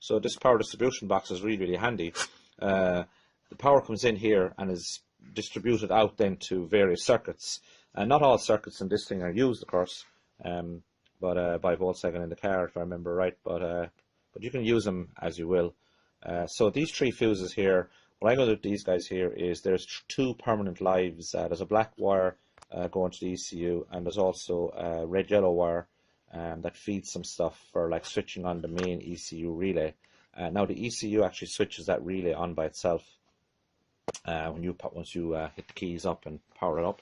So this power distribution box is really handy. The power comes in here and is distributed out then to various circuits. And not all circuits in this thing are used, of course, but by Volkswagen in the car, if I remember right. But you can use them as you will. So these 3 fuses here, what I'm going to do with these guys here is there's 2 permanent lives. There's a black wire going to the ECU, and there's also a red-yellow wire that feeds some stuff for like switching on the main ECU relay. Now the ECU actually switches that relay on by itself once you hit the keys up and power it up.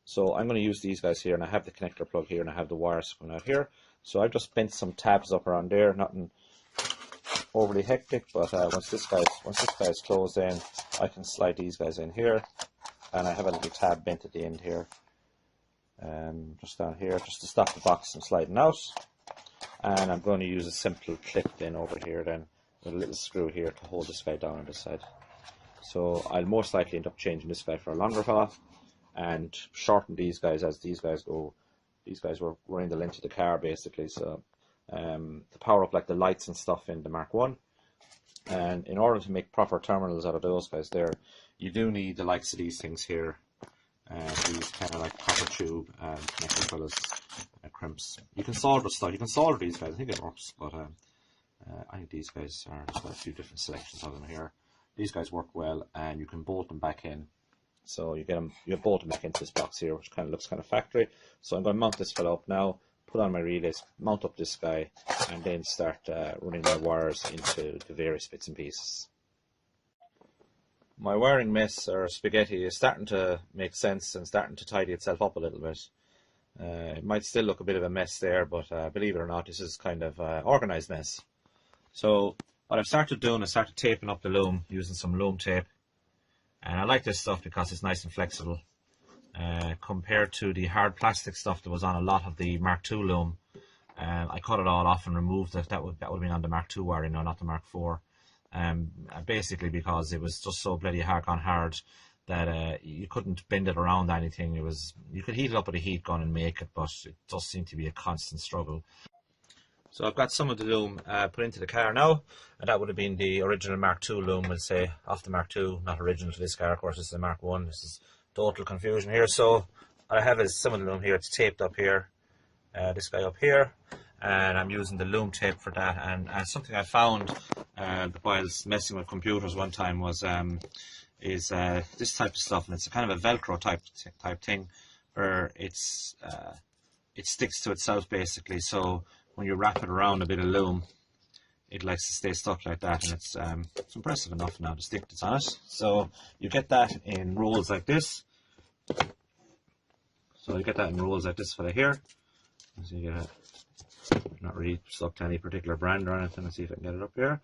So I'm going to use these guys here, and I have the connector plug here, and I have the wires coming out here. So I've just bent some tabs up around there, nothing overly hectic, but once this guy's closed in, I can slide these guys in here, and I have a little tab bent at the end here, just down here, just to stop the box from sliding out. And I'm going to use a simple clip then over here then, with a little screw here to hold this guy down on this side. So I'll most likely end up changing this guy for a longer fella, and shorten these guys as these guys go. These guys were running the length of the car basically, so to power up like the lights and stuff in the Mk1. And in order to make proper terminals out of those guys there, you do need the likes of these things here, these kind of like copper tube connector as well as crimps. You can solder stuff, you can solder these guys, I think it works, but I think these guys are, there's got a few different selections of them here. These guys work well, and you can bolt them back in. So you bolt them back into this box here, which kind of looks kind of factory. So I'm going to mount this fella up now, put on my relays, mount up this guy, and then start running my wires into the various bits and pieces. My wiring mess, or spaghetti, is starting to make sense and starting to tidy itself up a little bit. It might still look a bit of a mess there, but believe it or not, this is kind of organised mess. So what I've started doing is started taping up the loom using some loom tape. And I like this stuff because it's nice and flexible compared to the hard plastic stuff that was on a lot of the Mark II loom. I cut it all off and removed it. That would have been on the Mark II wiring, no, not the Mark IV. Basically because it was just so bloody hard that you couldn't bend it around anything. You could heat it up with a heat gun and make it, but it does seem to be a constant struggle. So I've got some of the loom put into the car now, and that would have been the original Mark II loom, we'll say, off the Mark II, not original to this car, of course. This is the Mark I. This is total confusion here. So what I have is some of the loom here. It's taped up here, this guy up here, and I'm using the loom tape for that. And something I found while messing with computers one time was this type of stuff, and it's a kind of a Velcro type thing, where it sticks to itself basically. So when you wrap it around a bit of loom, it likes to stay stuck like that, and it's impressive enough now, the stick that's on it. So you get that in rolls like this. So you get that in rolls like this for here. So you get it, not really stuck to any particular brand or anything. Let's see if I can get it up here.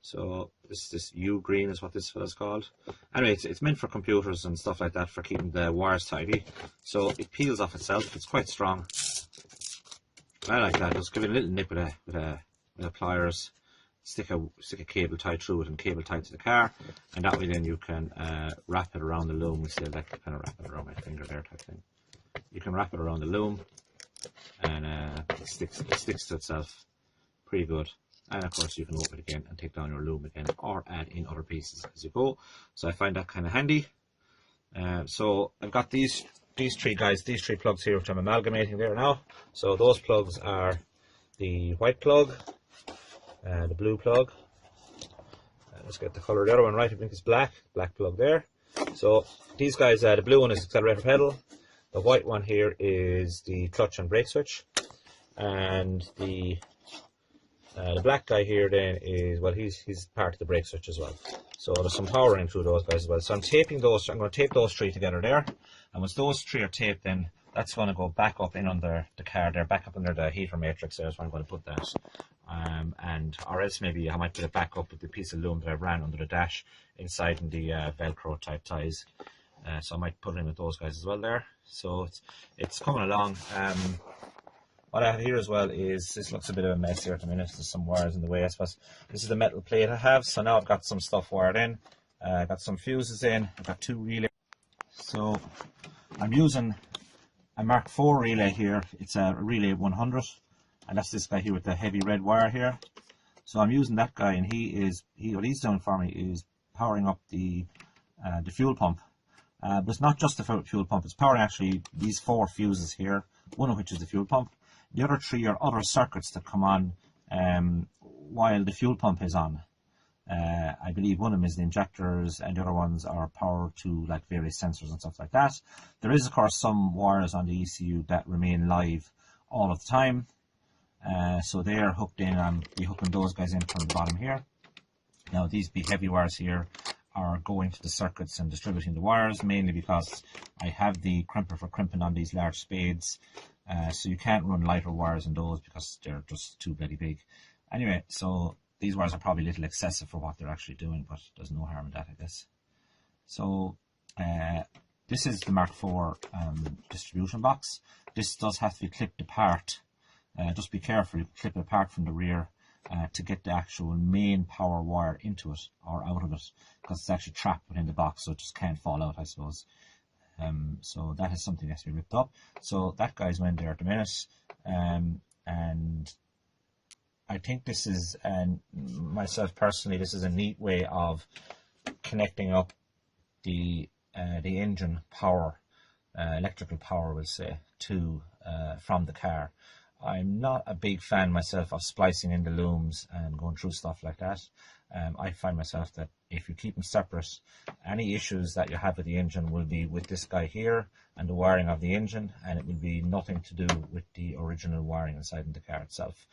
So this U green is what this fella's called. Anyway, it's meant for computers and stuff like that, for keeping the wires tidy. So it peels off itself. It's quite strong. I like that. Just give it a little nip with a pliers, stick a cable tie through it and cable tie to the car, and that way then you can wrap it around the loom. We still like to kind of wrap it around my finger there type thing. You can wrap it around the loom, and it sticks to itself pretty good. And of course you can open it again and take down your loom again, or add in other pieces as you go. So I find that kind of handy. So I've got these 3 guys, these 3 plugs here, which I'm amalgamating there now. So those plugs are the white plug, the blue plug. Let's get the colour of the other one right. I think it's black plug there. So these guys, the blue one is accelerator pedal, the white one here is the clutch and brake switch, and the black guy here then is, well, he's part of the brake switch as well. So there's some power in through those guys as well. So I'm taping those. I'm going to tape those 3 together there. And once those 3 are taped, then that's going to go back up in under the car there, back up under the heater matrix there is where I'm going to put that. Or else maybe I might put it back up with the piece of loom that I ran under the dash inside in the Velcro type ties. So I might put it in with those guys as well there. So it's coming along. What I have here as well is, this looks a bit of a mess here at the minute. There's some wires in the way, I suppose. This is the metal plate I have. So now I've got some stuff wired in. I've got some fuses in. I've got 2 relays. So I'm using a Mark IV relay here. It's a relay 100, and that's this guy here with the heavy red wire here. So I'm using that guy, and what he's doing for me is powering up the fuel pump. But it's not just the fuel pump, it's powering actually these 4 fuses here, one of which is the fuel pump. The other 3 are other circuits that come on while the fuel pump is on. I believe one of them is the injectors, and the other ones are power to like various sensors and stuff like that. There is of course some wires on the ECU that remain live all of the time, so they are hooked in. I'm be hooking those guys in from the bottom here. Now these big heavy wires here are going to the circuits and distributing the wires, mainly because I have the crimper for crimping on these large spades, so you can't run lighter wires in those because they're just too bloody big. Anyway, so these wires are probably a little excessive for what they're actually doing, but there's no harm in that, I guess. So this is the Mark IV distribution box. This does have to be clipped apart. Just be careful, you clip it apart from the rear to get the actual main power wire into it or out of it, because it's actually trapped within the box, so it just can't fall out, I suppose. So that is something that has to be ripped up. So that guy's went there at the minute, and I think this is, myself personally, this is a neat way of connecting up the engine power, electrical power, we'll say, to from the car. I'm not a big fan myself of splicing in the looms and going through stuff like that. I find myself that if you keep them separate, any issues that you have with the engine will be with this guy here and the wiring of the engine, and it will be nothing to do with the original wiring inside the car itself.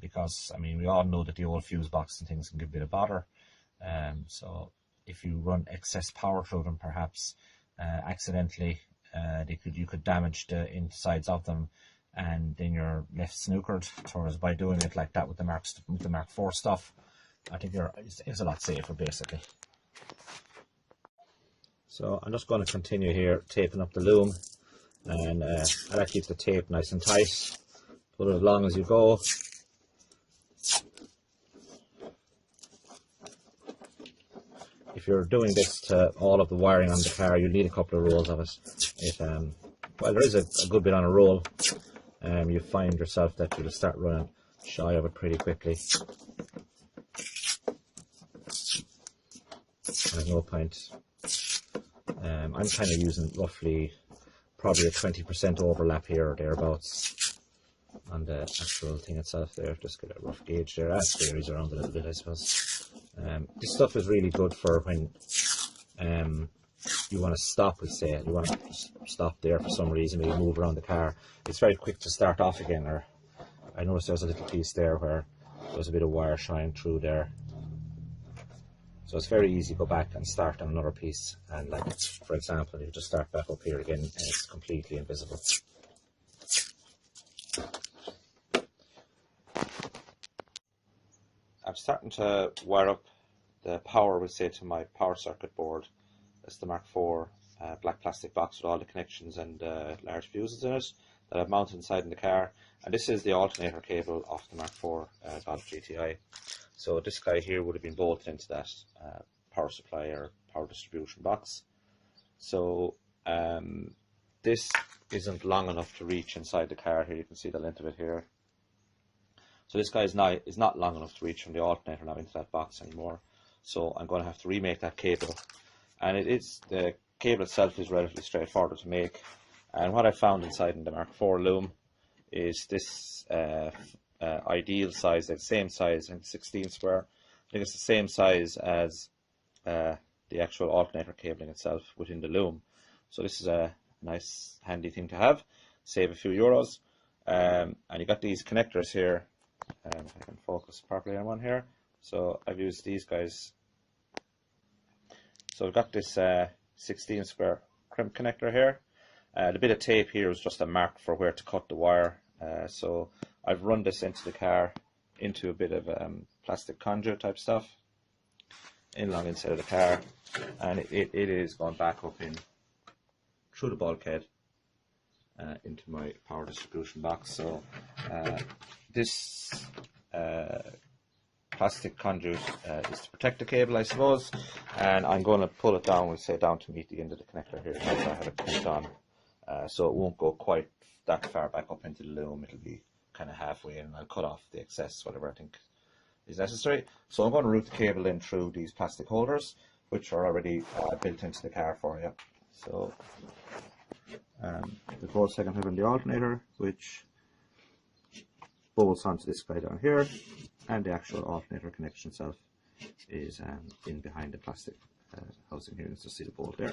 Because, I mean, we all know that the old fuse box and things can give a bit of bother. So if you run excess power through them, perhaps accidentally, you could damage the insides of them, and then you're left snookered. Whereas by doing it like that with the Mark IV stuff, I think it's a lot safer, basically. So I'm just going to continue here taping up the loom, and I like to keep the tape nice and tight. Put it as long as you go. If you're doing this to all of the wiring on the car, you'll need a couple of rolls of it. Well, there is a good bit on a roll, you find yourself that you'll start running shy of it pretty quickly. There's no point. I'm kind of using roughly probably a 20% overlap here or thereabouts on the actual thing itself there. Just get a rough gauge there. That varies around a little bit, I suppose. This stuff is really good for when you want to stop, let's say. You want to stop there for some reason, maybe move around the car. It's very quick to start off again. Or I noticed there's a little piece there where there's a bit of wire shine through there. So it's very easy to go back and start on another piece. And like, for example, you just start back up here again and it's completely invisible. I'm starting to wire up the power, we'll say, to my power circuit board. That's the Mark IV black plastic box with all the connections and large fuses in it that I've mounted inside in the car. And this is the alternator cable of the Mark IV Golf GTI. So this guy here would have been bolted into that power supply or power distribution box. So this isn't long enough to reach inside the car here. You can see the length of it here. So this guy is not long enough to reach from the alternator now into that box anymore. So I'm going to have to remake that cable. And the cable itself is relatively straightforward to make. And what I found inside in the Mark IV loom is this ideal size, the same size, and 16 square. I think it's the same size as the actual alternator cabling itself within the loom. So this is a nice handy thing to have, save a few euros. And you got these connectors here. If I can focus properly on one here. So I've used these guys. So I've got this 16 square crimp connector here. The bit of tape here is just a mark for where to cut the wire. So I've run this into the car into a bit of plastic conduit type stuff along inside of the car, and it is going back up in through the bulkhead into my power distribution box. So this plastic conduit is to protect the cable, I suppose, and I'm going to pull it down, we'll say down to meet the end of the connector here. So I have it clamped on, so it won't go quite that far back up into the loom. It'll be kind of halfway, and I'll cut off the excess, whatever I think is necessary. So I'm going to route the cable in through these plastic holders, which are already built into the car for you. So the 4-second hook on the alternator, which bolts onto this guy down here, and the actual alternator connection itself is in behind the plastic housing here. You can see the bolt there.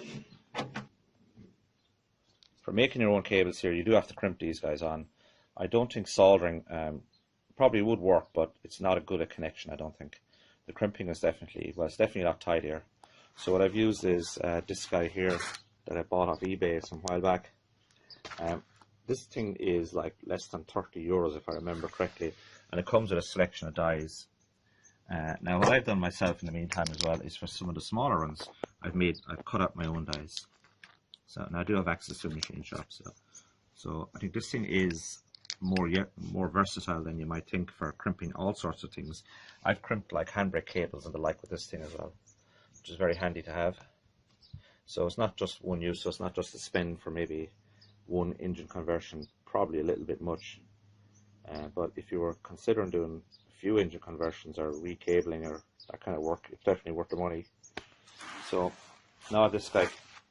For making your own cables here, you do have to crimp these guys on. I don't think soldering probably would work, but it's not a good a connection, I don't think. The crimping is definitely, well, it's definitely a lot tidier. So what I've used is this guy here that I bought off eBay some while back. This thing is like less than 30 euros if I remember correctly, and it comes with a selection of dies. Now what I've done myself in the meantime as well is for some of the smaller ones, I've cut out my own dies. So now I do have access to a machine shop, so I think this thing is more versatile than you might think for crimping all sorts of things. I've crimped like handbrake cables and the like with this thing as well, which is very handy to have. So it's not just one use, so it's not just a spend for maybe one engine conversion, probably a little bit much. But if you were considering doing a few engine conversions or recabling or that kind of work, it's definitely worth the money. So now this guy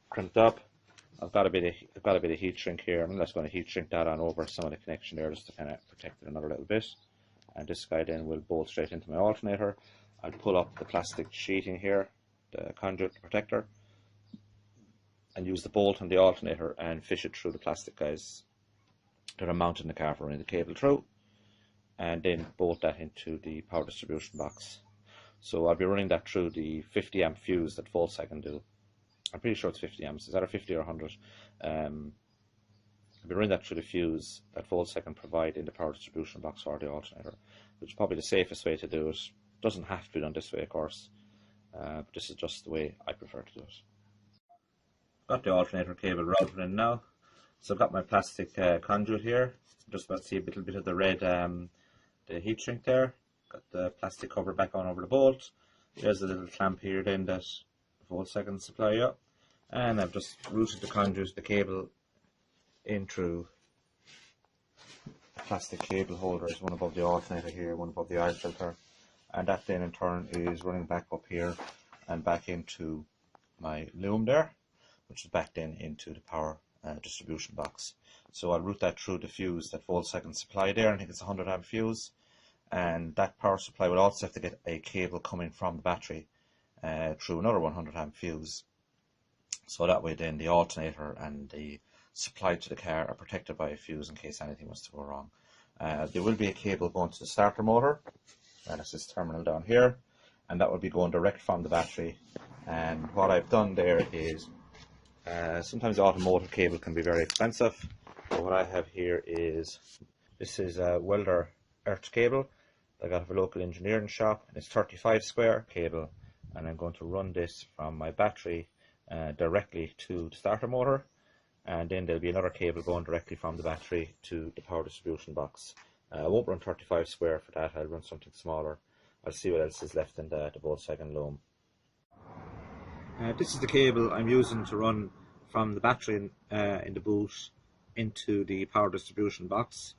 crimped up, I've got a bit of heat shrink here. I'm just going to heat shrink that on over some of the connection there just to kind of protect it another little bit. And this guy then will bolt straight into my alternator. I'll pull up the plastic sheeting here, the conduit protector, and use the bolt on the alternator and fish it through the plastic guys that are mounted in the car for running the cable through, and then bolt that into the power distribution box. So I'll be running that through the 50 amp fuse that Volkswagen do. I'm pretty sure it's 50 amps. Is that a 50 or 100? I'll be running that through the fuse that Volkswagen provide in the power distribution box for the alternator, which is probably the safest way to do it. Doesn't have to be done this way, of course, but this is just the way I prefer to do it. Got the alternator cable routed in now. So I've got my plastic conduit here. Just about to see a little bit of the red the heat shrink there. Got the plastic cover back on over the bolt. There's a little clamp here then that Volkswagen supply you. And I've just routed the conduit, the cable, in through plastic cable holders, one above the alternator here, one above the oil filter, and that then in turn is running back up here and back into my loom there, which is back then into the power distribution box. So I'll route that through the fuse that Volkswagen supply there. I think it's a 100 amp fuse, and that power supply will also have to get a cable coming from the battery through another 100 amp fuse. So that way then the alternator and the supply to the car are protected by a fuse in case anything was to go wrong. There will be a cable going to the starter motor, and that's this terminal down here, and that will be going direct from the battery. And what I've done there is, sometimes the automotive cable can be very expensive, but what I have here is, this is a welder earth cable I got from a local engineering shop, and it's 35 square cable, and I'm going to run this from my battery directly to the starter motor, and then there'll be another cable going directly from the battery to the power distribution box. I won't run 35 square for that, I'll run something smaller. I'll see what else is left in the Volkswagen loom. This is the cable I'm using to run from the battery in the boot into the power distribution box.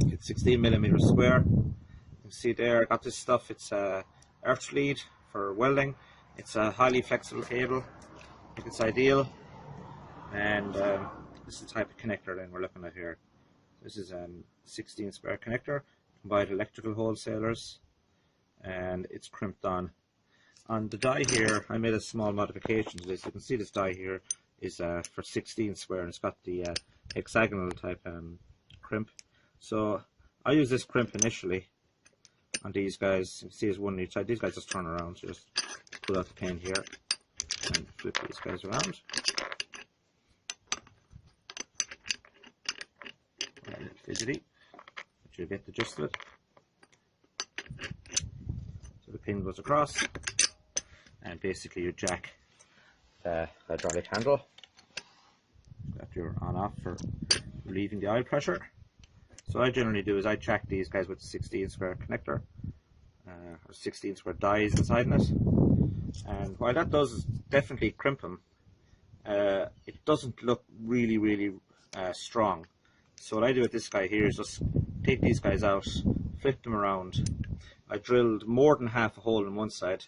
It's 16mm square. You can see there, I got this stuff. It's earth lead for welding. It's a highly flexible cable. I think it's ideal. And this is the type of connector then we're looking at here. This is a 16 square connector by electrical wholesalers, and it's crimped on. On the die here, I made a small modification to this. You can see this die here is for 16 square, and it's got the hexagonal type crimp. So I use this crimp initially on these guys. You can see there's one on each side. These guys just turn around, so just pull out the pin here and flip these guys around. A little fidgety, but you'll get the gist of it. So the pin goes across, and basically you jack the hydraulic handle. Got your on-off for relieving the oil pressure. So what I generally do is I jack these guys with a 16 square connector, or 16 square dies inside in it. And while that does definitely crimp them, it doesn't look really strong. So what I do with this guy here is just take these guys out, flip them around, I drilled more than half a hole in one side,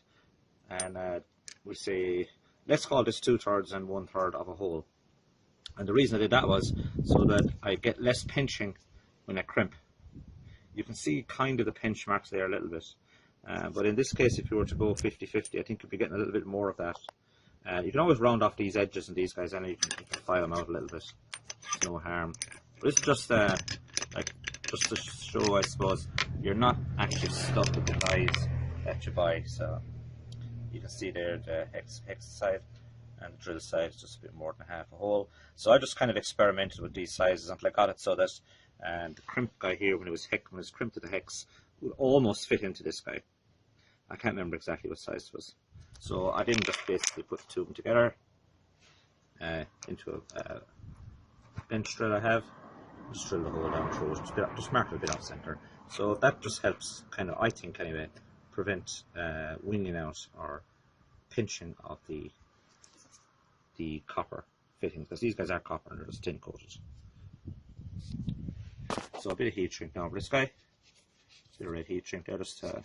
and we say, let's call this 2/3 and 1/3 of a hole. And the reason I did that was so that I get less pinching when I crimp. You can see kind of the pinch marks there a little bit. But in this case, if you were to go 50-50, I think you'd be getting a little bit more of that. You can always round off these edges and these guys, and you can file them out a little bit. No harm. But it's just like just to show, I suppose, you're not actually stuck with the dies that you buy. So you can see there the hex side and the drill side is just a bit more than half a hole. So I just kind of experimented with these sizes until I got it so that the crimp guy here, when it was crimped to the hex, would almost fit into this guy. I can't remember exactly what size it was. So I didn't just basically put the two of them together into a bench drill I have. Just drill the hole down through it, just mark it a bit off center. So that just helps kind of, I think anyway, prevent winging out or pinching of the copper fittings, because these guys are copper and they're just tin coated. So a bit of heat shrink now over this guy. A bit of red heat shrink there, just in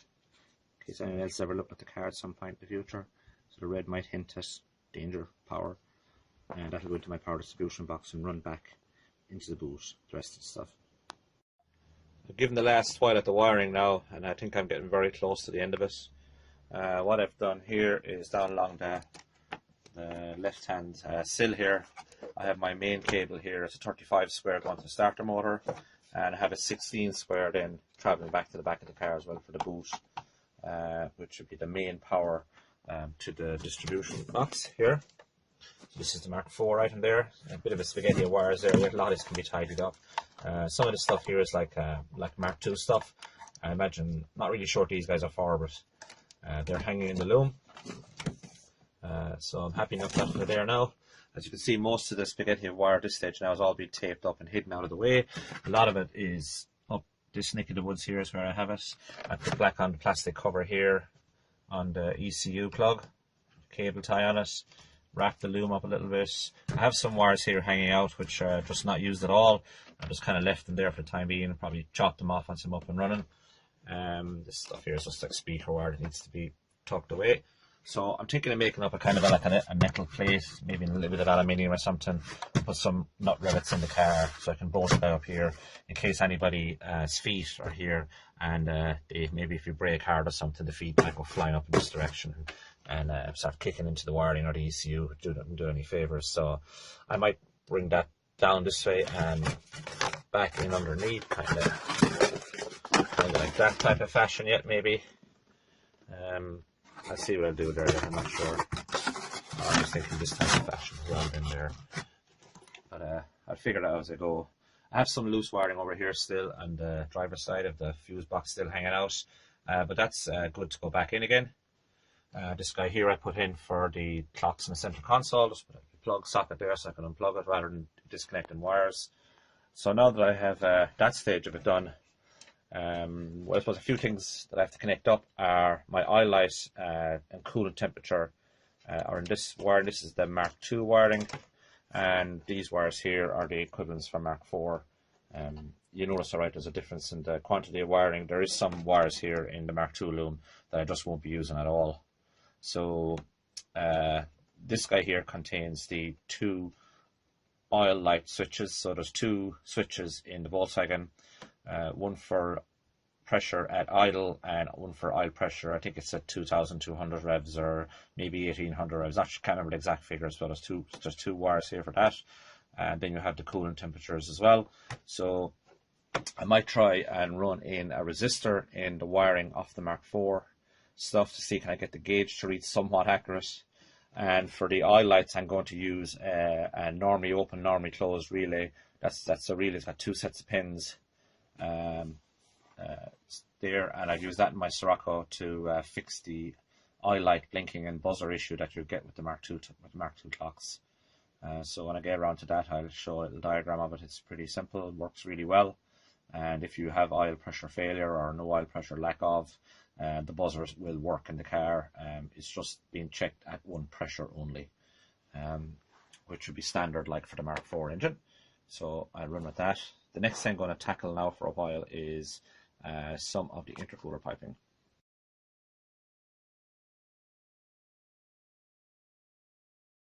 case anyone else ever looked at the car at some point in the future. So the red might hint at danger, power, and that'll go into my power distribution box and run back into the boot, the rest of the stuff. I've given the last while at the wiring now, and I think I'm getting very close to the end of it. What I've done here is down along the left hand sill here, I have my main cable here. It's a 35 square going to the starter motor, and I have a 16 square then travelling back to the back of the car as well for the boot, which would be the main power to the distribution box here. This is the Mark IV item there. A bit of a spaghetti of wires there. A lot of this can be tidied up. Some of the stuff here is like Mark II stuff. I imagine, not really sure what these guys are for, but they're hanging in the loom. So I'm happy enough that they're there now. As you can see, most of the spaghetti of wire at this stage now has all been taped up and hidden out of the way. A lot of it is up this neck of the woods here is where I have it. I put black on the plastic cover here on the ECU plug, cable tie on it. Wrap the loom up a little bit. I have some wires here hanging out which are just not used at all. I just kind of left them there for the time being and probably chopped them off once I'm up and running. This stuff here is just like speaker wire that needs to be tucked away. So I'm thinking of making up a kind of like a metal plate, maybe a little bit of aluminium or something. Put some nut rivets in the car so I can bolt it up here in case anybody's feet are here and maybe if you brake hard or something, the feet might go flying up in this direction and start kicking into the wiring or the ECU. Doesn't do any favours. So I might bring that down this way and back in underneath, kind of like that type of fashion yet maybe. I'll see what I'll do there, I'm not sure. I was thinking this type of fashion rather than there. But I'll figure it out as I go. I have some loose wiring over here still on the driver's side of the fuse box still hanging out. But that's good to go back in again. This guy here I put in for the clocks in the central console. Just put a plug socket there so I can unplug it rather than disconnecting wires. So now that I have that stage of it done, well, I suppose a few things that I have to connect up are my oil light and coolant temperature are in this wire. This is the Mark II wiring, and these wires here are the equivalents for Mark IV. You notice, alright, there's a difference in the quantity of wiring. There is some wires here in the Mark II loom that I just won't be using at all. So this guy here contains the two oil light switches. So there's two switches in the Volkswagen. One for pressure at idle and one for oil pressure. I think it's at 2,200 revs or maybe 1,800 revs. I can't remember the exact figures, but there's two wires here for that. And then you have the coolant temperatures as well. So I might try and run in a resistor in the wiring of the Mark IV stuff to see can I get the gauge to read somewhat accurate. And for the oil lights, I'm going to use a normally open, normally closed relay. That's a relay. It's got two sets of pins there, and I've used that in my Sirocco to fix the oil light blinking and buzzer issue that you get with the Mark II clocks. So when I get around to that, I'll show a little diagram of it. It's pretty simple, it works really well. And if you have oil pressure failure or no oil pressure lack of, the buzzers will work in the car. It's just being checked at one pressure only, which would be standard like for the Mark IV engine. So I'll run with that. The next thing I'm going to tackle now for a while is some of the intercooler piping.